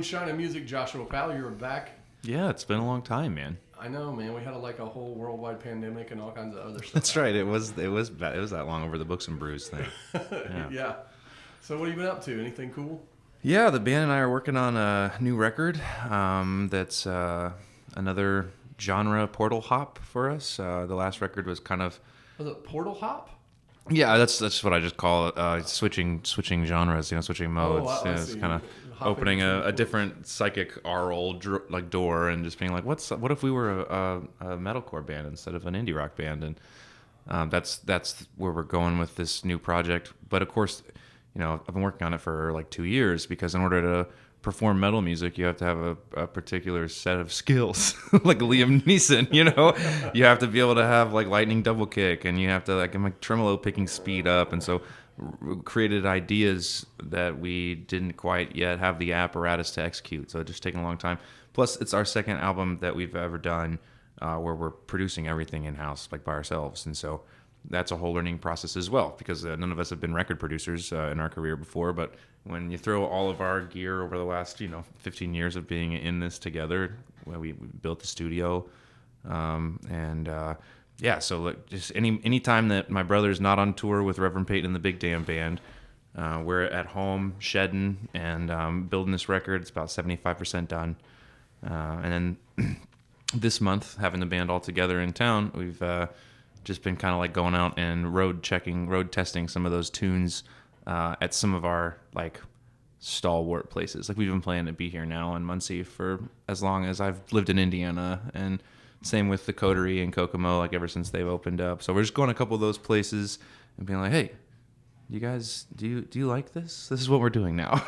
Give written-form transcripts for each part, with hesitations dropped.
Moonshine and Music, Joshua Powell. You're back. Yeah, it's been a long time, man. I know, man. We had a whole worldwide pandemic and all kinds of other stuff. That's right. It was that long over the Books and Brews thing. Yeah. Yeah. So what have you been up to? Anything cool? Yeah, the band and I are working on a new record. That's another genre portal hop for us. The last record was kind of. Was it Portal Hop? Yeah, that's what I just call it. Switching genres, switching modes. I It's see. kind of opening a different psychic aural door and just being like, what if we were a metalcore band instead of an indie rock band? And that's where we're going with this new project. But of course, I've been working on it for like 2 years because in order to perform metal music, you have to have a particular set of skills, like Liam Neeson. You have to be able to have like lightning double kick, and you have to like tremolo picking speed up, and so created ideas that we didn't quite yet have the apparatus to execute. So it's just taking a long time. Plus, it's our second album that we've ever done where we're producing everything in house, like by ourselves, and so that's a whole learning process as well, because none of us have been record producers in our career before. But when you throw all of our gear over the last 15 years of being in this together, we built the studio, so like just any time that my brother's not on tour with Reverend Peyton and the Big Damn Band, we're at home shedding and building this record. It's about 75% done, and then this month, having the band all together in town, we've just been kind of like going out and road testing some of those tunes at some of our like stalwart places. Like we've been playing at Be Here Now in Muncie for as long as I've lived in Indiana, and same with the Coterie and Kokomo, like ever since they've opened up. So we're just going to a couple of those places and being like, hey, you guys, do you like this? This is what we're doing now.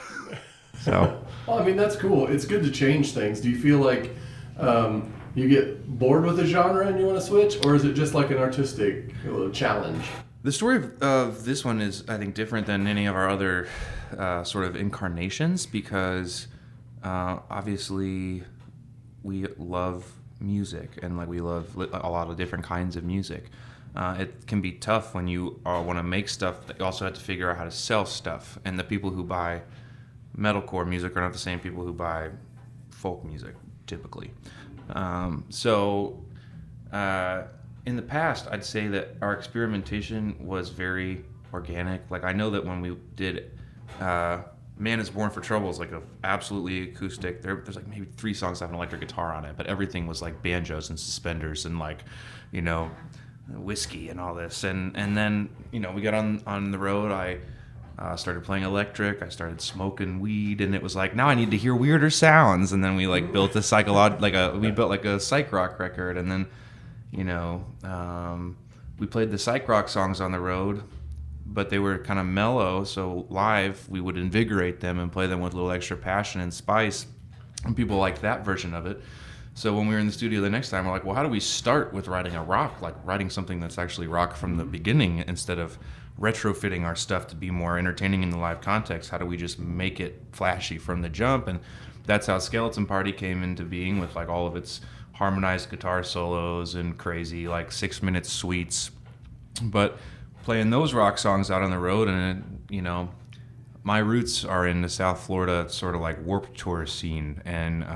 So, well, I mean, that's cool. It's good to change things. Do you feel like you get bored with the genre and you want to switch, or is it just like an artistic challenge? The story of this one is, I think, different than any of our other sort of incarnations, because obviously we love music, and like we love a lot of different kinds of music. It can be tough when you want to make stuff, but you also have to figure out how to sell stuff. And the people who buy metalcore music are not the same people who buy folk music, typically. In the past, I'd say that our experimentation was very organic. Like I know that when we did Man Is Born for Trouble is like a absolutely acoustic. There's like maybe 3 songs that have an electric guitar on it, but everything was like banjos and suspenders and like, whiskey and all this. And then, we got on the road. I started playing electric. I started smoking weed, and it was like, now I need to hear weirder sounds. And then we like built a psych rock record, and then we played the psych rock songs on the road, but they were kind of mellow. So live, we would invigorate them and play them with a little extra passion and spice, and people liked that version of it. So when we were in the studio the next time, we're like, well, how do we start with writing a rock, like writing something that's actually rock from the beginning instead of retrofitting our stuff to be more entertaining in the live context? How do we just make it flashy from the jump? And that's how Skeleton Party came into being, with like all of its harmonized guitar solos and crazy like 6-minute suites. But playing those rock songs out on the road, and my roots are in the South Florida sort of like Warped Tour scene, and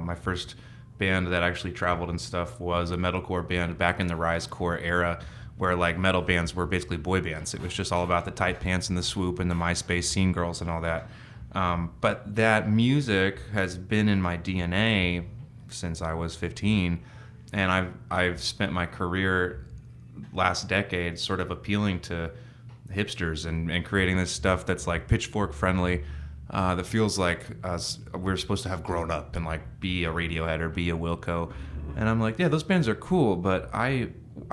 my first band that actually traveled and stuff was a metalcore band back in the Rise Core era, where like metal bands were basically boy bands. It was just all about the tight pants and the swoop and the MySpace scene girls and all that. But that music has been in my DNA since I was 15, and I've spent my career last decade sort of appealing to hipsters and creating this stuff that's like pitchfork friendly, that feels like we're supposed to have grown up and like be a Radiohead or be a Wilco. And I'm like, yeah, those bands are cool, but I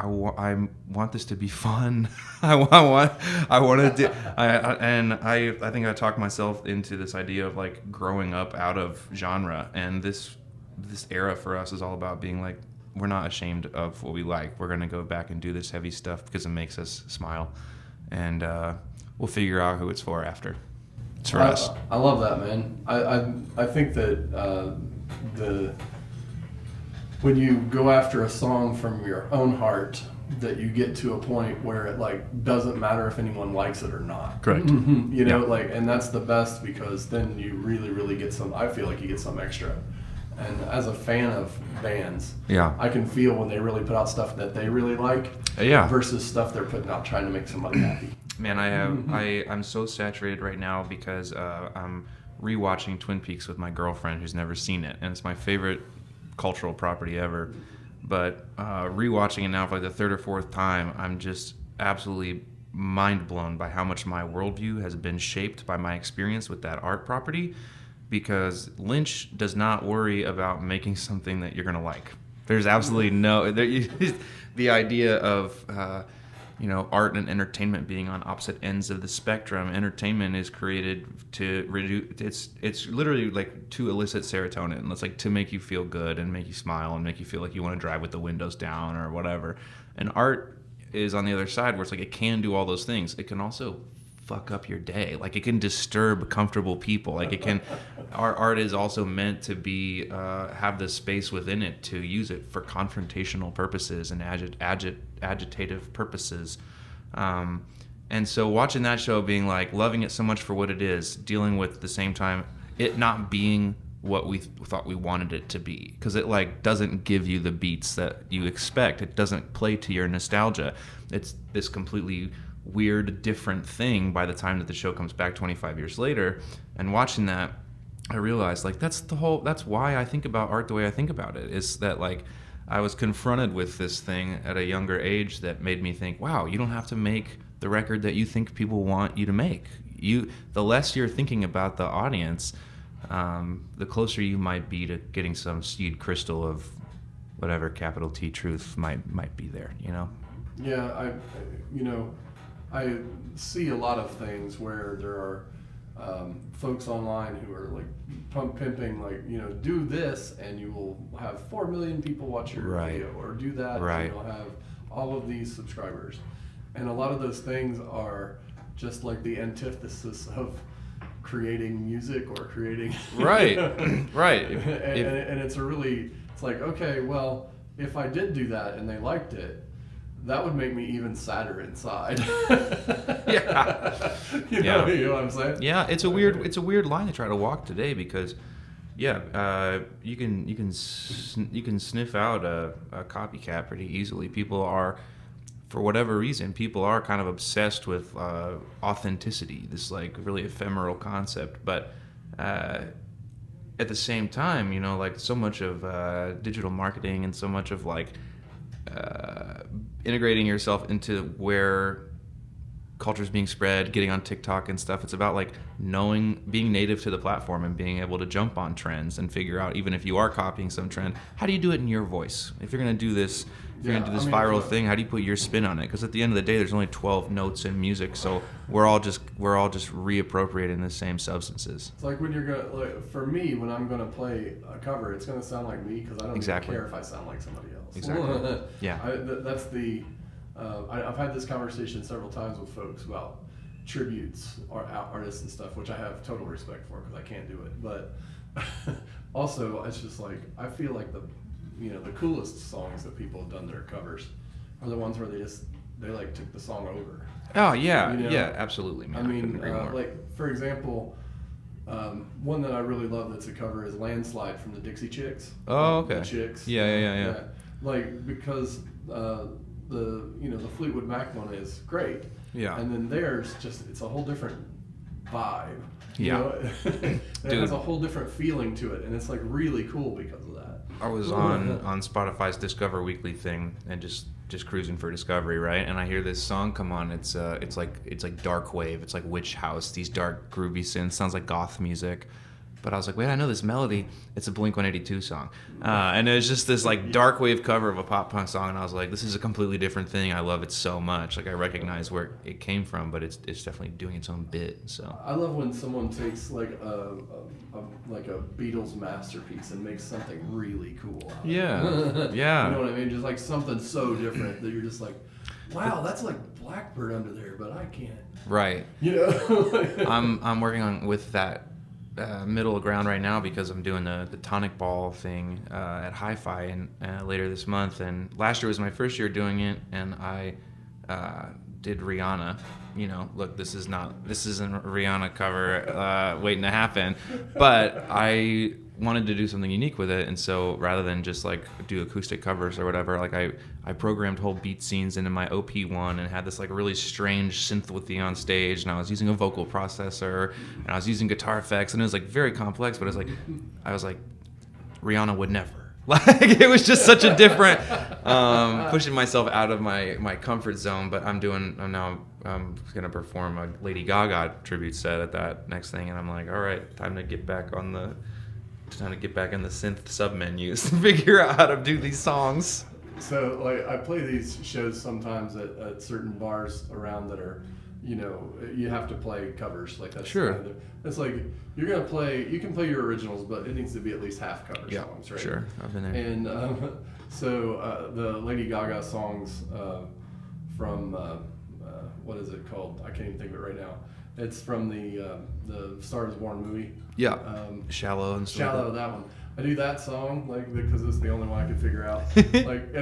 want this to be fun. I think I talked myself into this idea of like growing up out of genre, and this era for us is all about being like, we're not ashamed of what we like. We're gonna go back and do this heavy stuff because it makes us smile, and we'll figure out who it's for after. It's for us. I love that, man. I think that when you go after a song from your own heart, that you get to a point where it like doesn't matter if anyone likes it or not. Correct. You know, like, and that's the best, because then you really get some, I feel like you get some extra. And as a fan of bands, I can feel when they really put out stuff that they really like versus stuff they're putting out trying to make somebody happy. Man, I'm so saturated right now because I'm rewatching Twin Peaks with my girlfriend who's never seen it, and it's my favorite cultural property ever. But rewatching it now for like the third or fourth time, I'm just absolutely mind blown by how much my worldview has been shaped by my experience with that art property. Because Lynch does not worry about making something that you're gonna like. There's absolutely the idea of art and entertainment being on opposite ends of the spectrum. Entertainment is created to reduce. It's literally like to elicit serotonin. It's like to make you feel good and make you smile and make you feel like you want to drive with the windows down or whatever. And art is on the other side, where it's like it can do all those things. It can also fuck up your day. Like it can disturb comfortable people. Like it can. Our art is also meant to be have the space within it to use it for confrontational purposes and agitative purposes. And so watching that show, being like loving it so much for what it is, dealing with at the same time it not being what we thought we wanted it to be, because it like doesn't give you the beats that you expect. It doesn't play to your nostalgia. It's this completely weird, different thing by the time that the show comes back 25 years later. And watching that, I realized like that's why I think about art the way I think about it, is that like I was confronted with this thing at a younger age that made me think, wow, you don't have to make the record that you think people want you to make. The less you're thinking about the audience, the closer you might be to getting some seed crystal of whatever capital T truth might be there, you know? Yeah, I see a lot of things where there are folks online who are like pimping, like, do this and you will have 4 million people watch your video, or do that and you'll have all of these subscribers. And a lot of those things are just like the antithesis of creating music or creating right. And it's like, okay, well, if I did do that and they liked it, that would make me even sadder inside. You know what I'm saying? Yeah, it's a weird line to try to walk today, because you can sniff out a copycat pretty easily. People are, for whatever reason, kind of obsessed with authenticity, this like really ephemeral concept. But at the same time, like so much of digital marketing and so much of like integrating yourself into where culture is being spread, getting on TikTok and stuff. It's about like being native to the platform and being able to jump on trends and figure out, even if you are copying some trend, how do you do it in your voice? If you're going to do this, viral thing, how do you put your spin on it? Because at the end of the day, there's only 12 notes in music, so we're all just reappropriating the same substances. It's like when you're going, like, for me, when I'm going to play a cover, it's going to sound like me, because I don't even care if I sound like somebody else. Exactly. Yeah. That's the. I've had this conversation several times with folks about tributes or artists and stuff, which I have total respect for, because I can't do it. But also, it's just like, I feel like the coolest songs that people have done their covers are the ones where they like took the song over. Oh yeah, yeah, absolutely, man. I mean, like for example, one that I really love that's a cover is "Landslide" from the Dixie Chicks. Oh, okay. The Chicks. Yeah. Like, because the Fleetwood Mac one is great. Yeah. And then theirs it's a whole different vibe. Yeah. It has a whole different feeling to it, and it's like really cool because of that. I was on Spotify's Discover Weekly thing and just cruising for discovery, right? And I hear this song come on. It's like dark wave. It's like witch house. These dark groovy synths. Sounds like goth music. But I was like, wait, I know this melody. It's a Blink-182 song. And it was just this like dark wave cover of a pop punk song. And I was like, this is a completely different thing. I love it so much. Like, I recognize where it came from, but it's definitely doing its own bit. So I love when someone takes like a Beatles masterpiece and makes something really cool out of it. Yeah. You know what I mean? Just like something so different that you're just like, wow, that's like Blackbird under there, but I can't. Right. I'm working on with that middle ground right now because I'm doing the tonic ball thing at Hi-Fi and later this month. And last year was my first year doing it, and I did Rihanna. You know, look, this isn't a Rihanna cover waiting to happen, but I wanted to do something unique with it, and so rather than just like do acoustic covers or whatever, like I programmed whole beat scenes into my OP1 and had this like really strange synth with me on stage, and I was using a vocal processor and I was using guitar effects, and it was like very complex, but I was like Rihanna would never. Like it was just such a different pushing myself out of my comfort zone. But I'm gonna perform a Lady Gaga tribute set at that next thing, and I'm like, all right, time to get back in the synth sub menus and figure out how to do these songs. So like I play these shows sometimes at certain bars around that are, you know, you have to play covers. Like that's sure. Kind of, it's like you can play your originals, but it needs to be at least half cover songs, right? Sure, I've been there. And so the Lady Gaga songs from what is it called? I can't even think of it right now. It's from the Star is Born movie. Yeah. Shallow and stuff. Shallow, that one. I do that song like because it's the only one I could figure out. Like,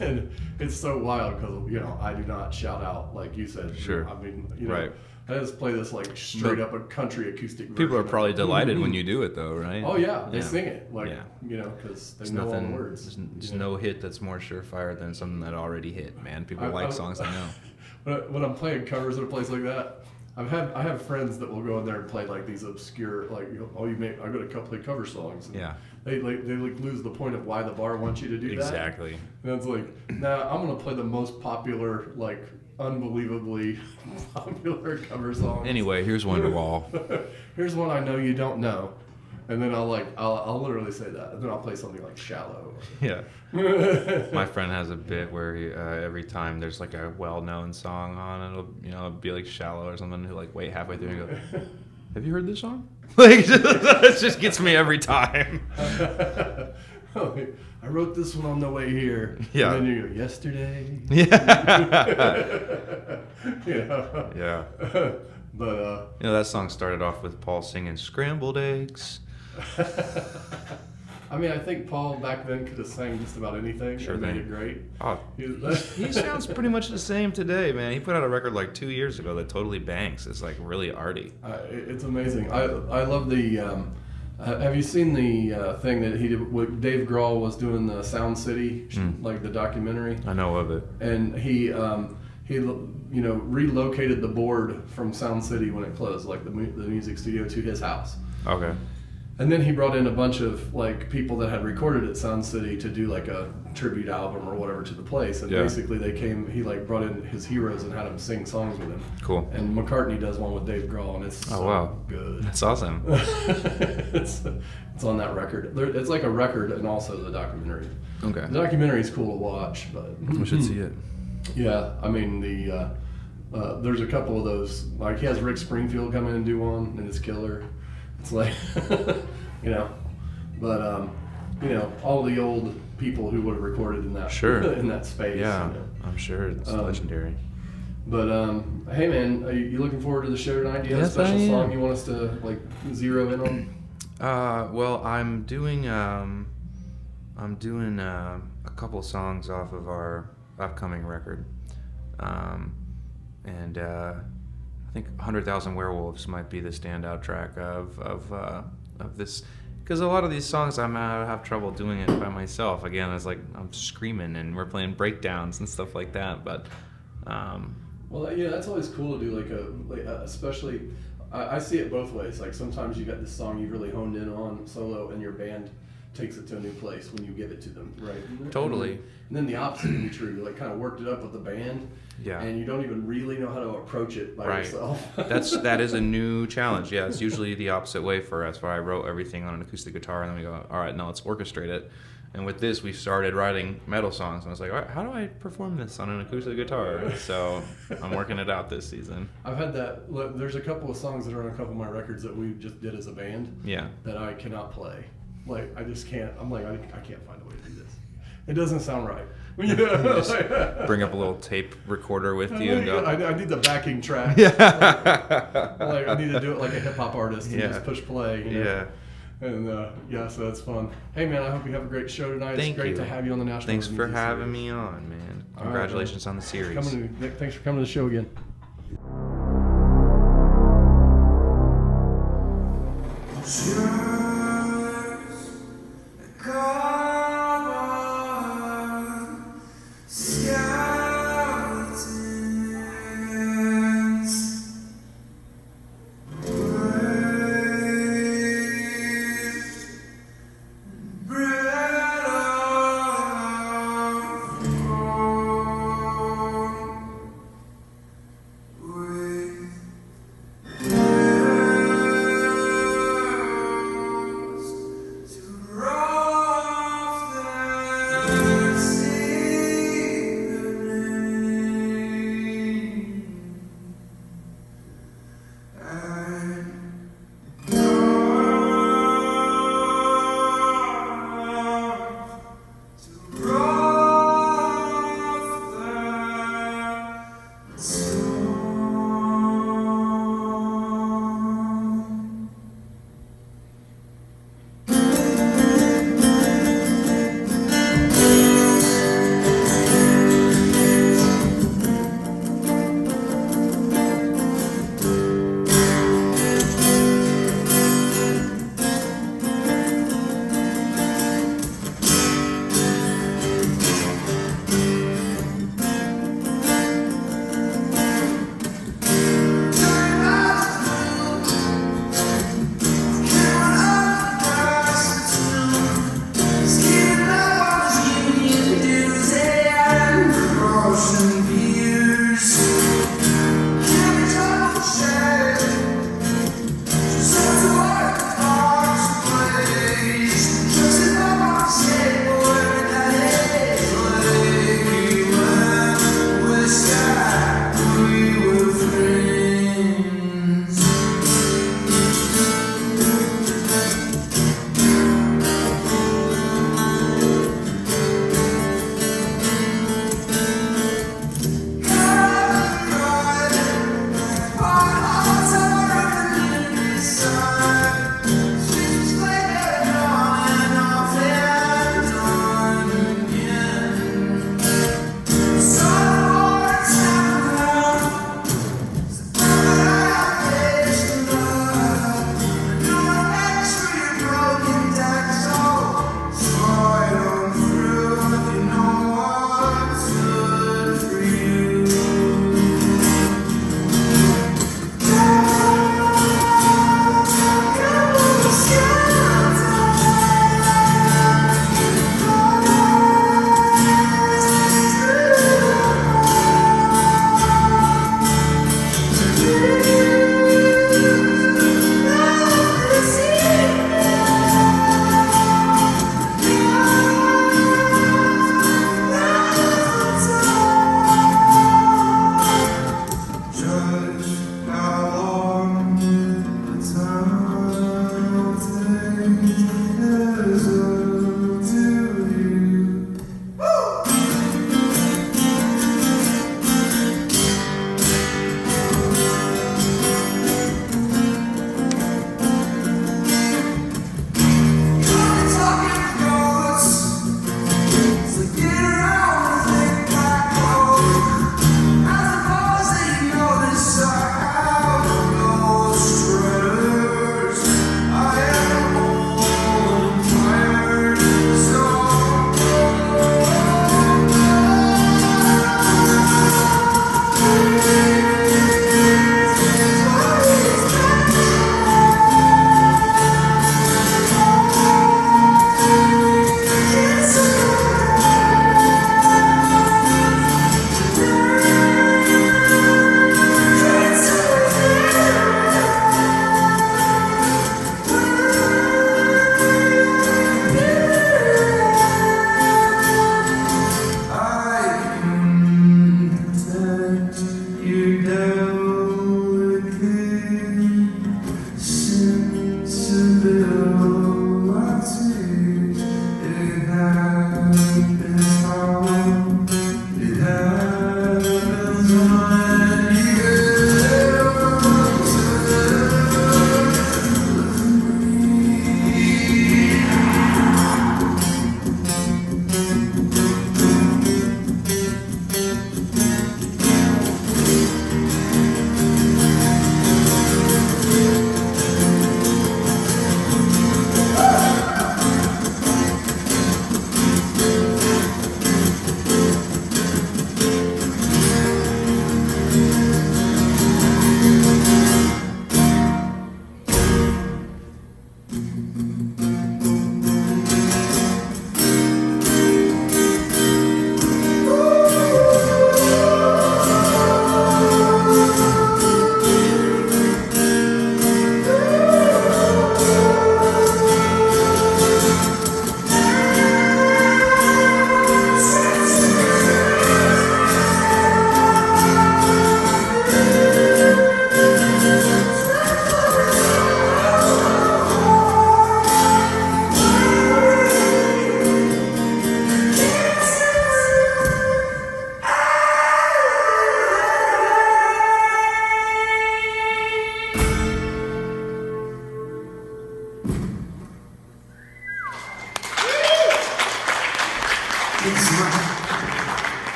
and it's so wild because you know I do not shout out like you said. Sure. I mean, you know, right. I just play this like straight up a country acoustic version. People are probably delighted when you do it though, right? Oh yeah, they sing it like you know because they know all the words. There's no hit that's more surefire than something that already hit. Man, people like songs I know. When I'm playing covers at a place like that, I have friends that will go in there and play like these obscure like I'm gonna play cover songs. And they lose the point of why the bar wants you to do that. Exactly. And it's like, nah, I'm gonna play the most popular, like unbelievably popular cover songs. Anyway, here's Wonderwall. Here's one I know you don't know. And then I'll literally say that, and then I'll play something like Shallow. Yeah. My friend has a bit where he, every time there's like a well-known song on, it'll be like Shallow or something. He'll like wait halfway through and go, "Have you heard this song?" Like it just gets me every time. I wrote this one on the way here. Yeah. And then you go, yesterday. Yeah. Yeah. But that song started off with Paul singing "Scrambled Eggs." I mean, I think Paul back then could have sang just about anything. Sure and thing. Made it great. Oh, he sounds pretty much the same today, man. He put out a record like 2 years ago that totally bangs. It's like really arty. It's amazing. I love the. Have you seen the thing that he did? What Dave Grohl was doing the Sound City, like the documentary. I know of it. And he relocated the board from Sound City when it closed, like the music studio, to his house. Okay. And then he brought in a bunch of like people that had recorded at Sound City to do like a tribute album or whatever to the place. And basically they came. He like brought in his heroes and had them sing songs with him. Cool. And McCartney does one with Dave Grohl, and it's good. That's awesome. It's on that record. It's like a record and also the documentary. Okay. The documentary is cool to watch, but we should see it. Yeah, I mean there's a couple of those. Like he has Rick Springfield come in and do one, and it's killer. It's like, but all the old people who would have recorded in that in that space. Yeah, I'm sure it's legendary. But hey man, are you looking forward to the show tonight? Do you have a special song you want us to like zero in on? Well, I'm doing a couple songs off of our upcoming record, and I think 100,000 Werewolves might be the standout track of this, because a lot of these songs I have trouble doing it by myself. Again, it's like I'm screaming and we're playing breakdowns and stuff like that. But well, yeah, that's always cool to do. Especially, I see it both ways. Like sometimes you got this song you've really honed in on solo, and your band takes it to a new place when you give it to them, right? Totally. And then the opposite can be true. You like kind of worked it up with the band, and you don't even really know how to approach it by yourself. That is a new challenge. Yeah, it's usually the opposite way for us, where I wrote everything on an acoustic guitar, and then we go, all right, now let's orchestrate it. And with this, we started writing metal songs, and I was like, all right, how do I perform this on an acoustic guitar? So I'm working it out this season. I've had that. Look, there's a couple of songs that are on a couple of my records that we just did as a band. Yeah. That I cannot play. Like I just can't. I'm like I can't find a way to do this. It doesn't sound right. You know, Just bring up a little tape recorder with you and go. I need the backing track. Yeah. Like I need to do it like a hip hop artist and Yeah. just push play. You know? Yeah. And yeah, so that's fun. Hey man, I hope you have a great show tonight. Thank It's great you. to have you on the National. Thanks for Review having series. me on, man. All right, Congratulations on the series. Thanks for coming to the show again.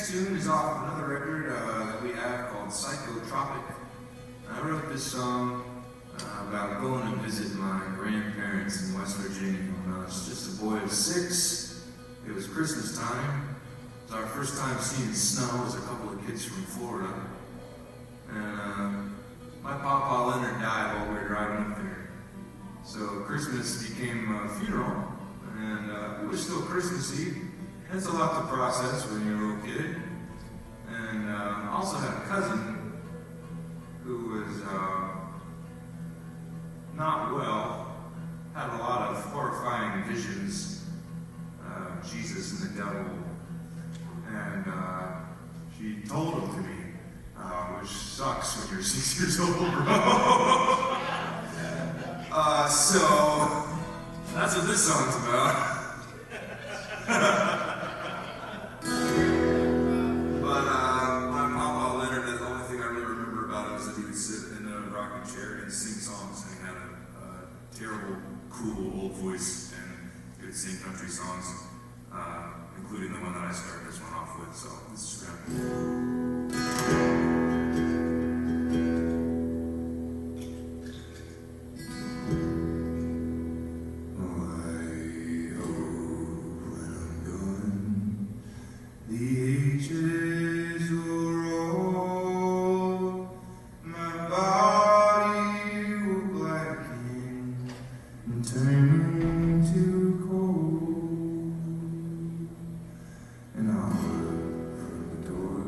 next tune is off another record that we have called Psychotropic. I wrote this song about going to visit my grandparents in West Virginia when I was just a boy of 6. It was Christmas time. It was our first time seeing snow as a couple of kids from Florida. And my Papa Leonard died while we were driving up there. So Christmas became a funeral, and it was still Christmassy. It's a lot to process when you're a little kid. And I also had a cousin who was not well, had a lot of horrifying visions of Jesus and the devil. And she told them to me, which sucks when you're 6 years old, bro. So that's what this song's about. But my Papa Leonard, the only thing I really remember about him is that he would sit in a rocking chair and sing songs, and he had a terrible, cool old voice and could sing country songs, including the one that I started this one off with. So this is great. And I'll look from the door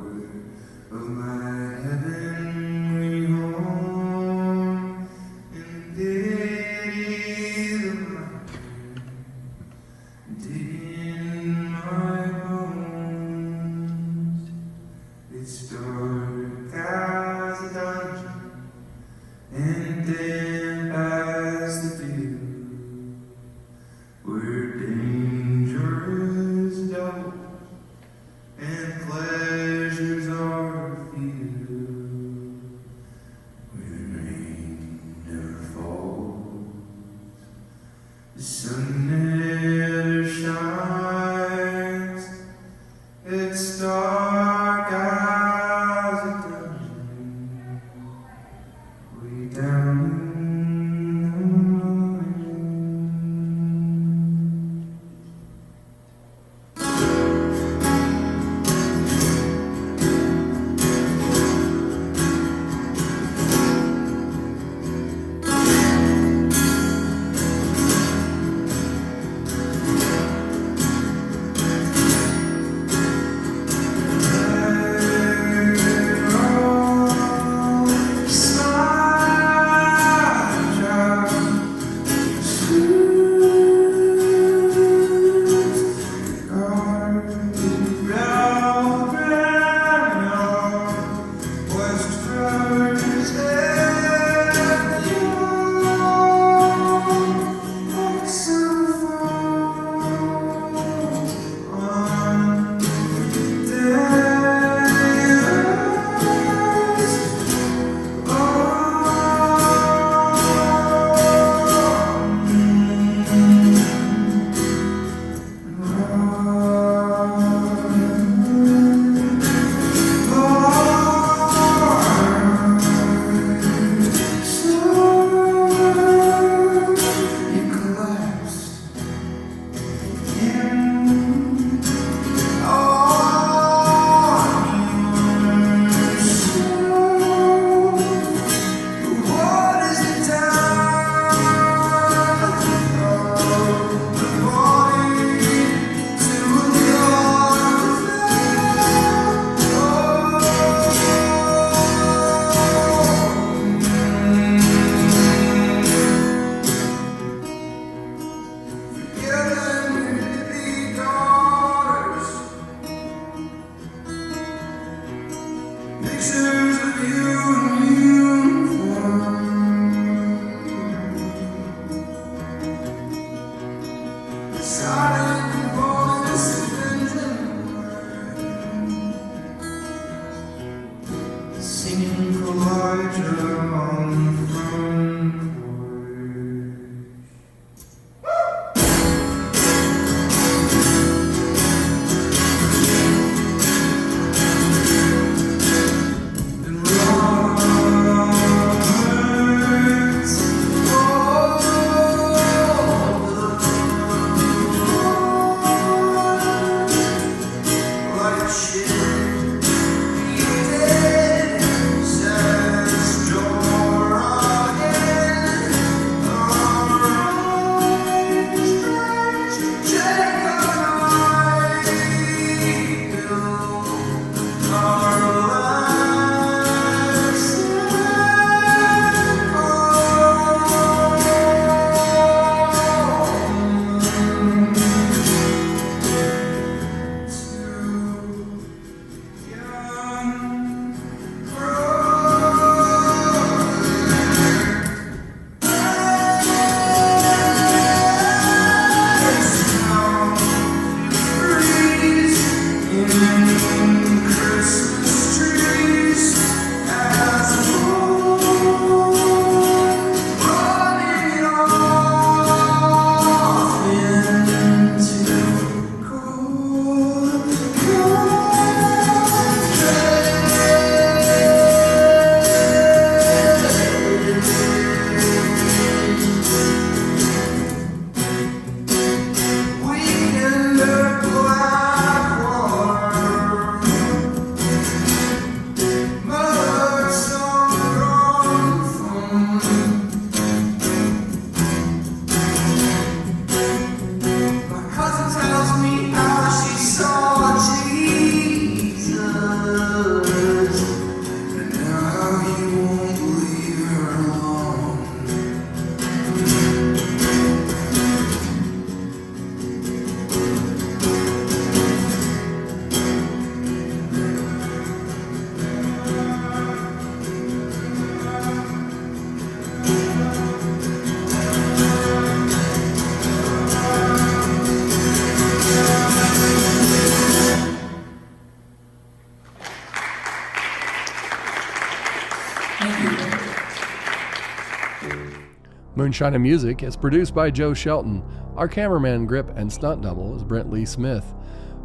Moonshine and Music is produced by Joe Shelton. Our cameraman, grip, and stunt double is Brent Lee Smith.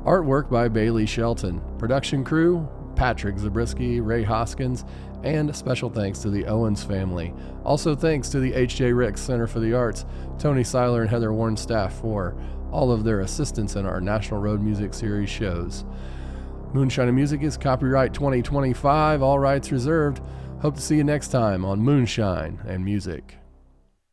Artwork by Bailey Shelton. Production crew, Patrick Zabriskie, Ray Hoskins, and special thanks to the Owens family. Also thanks to the H.J. Ricks Center for the Arts, Tony Seiler and Heather Warren staff for all of their assistance in our National Road Music Series shows. Moonshine and Music is copyright 2025, all rights reserved. Hope to see you next time on Moonshine and Music.